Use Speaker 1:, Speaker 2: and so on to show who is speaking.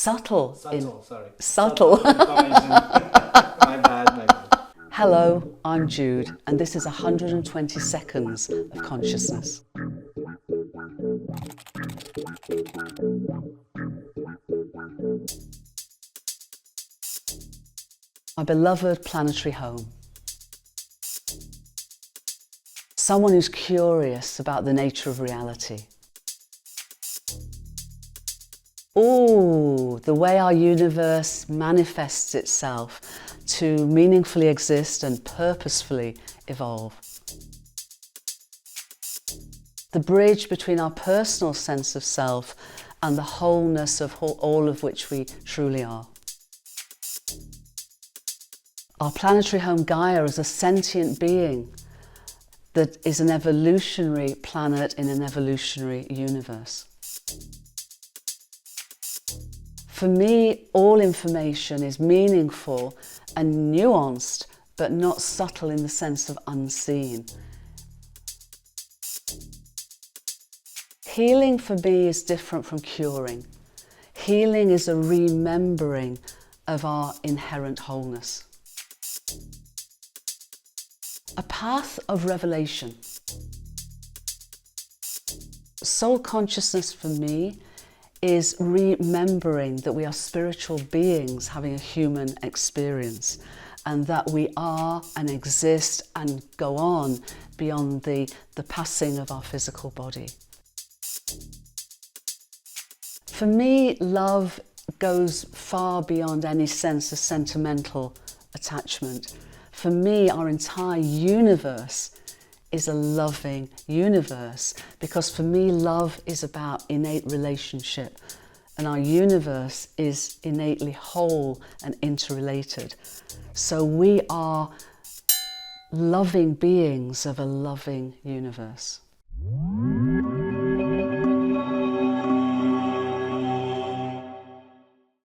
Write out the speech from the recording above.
Speaker 1: Subtle.
Speaker 2: Sorry.
Speaker 1: Subtle.
Speaker 2: Information. My bad.
Speaker 1: Hello, I'm Jude, and this is 120 seconds of consciousness. My beloved planetary home. Someone who's curious about the nature of reality. Ooh, the way our universe manifests itself to meaningfully exist and purposefully evolve. The bridge between our personal sense of self and the wholeness of all of which we truly are. Our planetary home Gaia is a sentient being that is an evolutionary planet in an evolutionary universe. For me, all information is meaningful and nuanced, but not subtle in the sense of unseen. Healing for me is different from curing. Healing is a remembering of our inherent wholeness. A path of revelation. Soul consciousness for me is remembering that we are spiritual beings having a human experience, and that we are and exist and go on beyond the passing of our physical body. For me, love goes far beyond any sense of sentimental attachment. For me, our entire universe is a loving universe, because for me, love is about innate relationship, and our universe is innately whole and interrelated. So we are loving beings of a loving universe.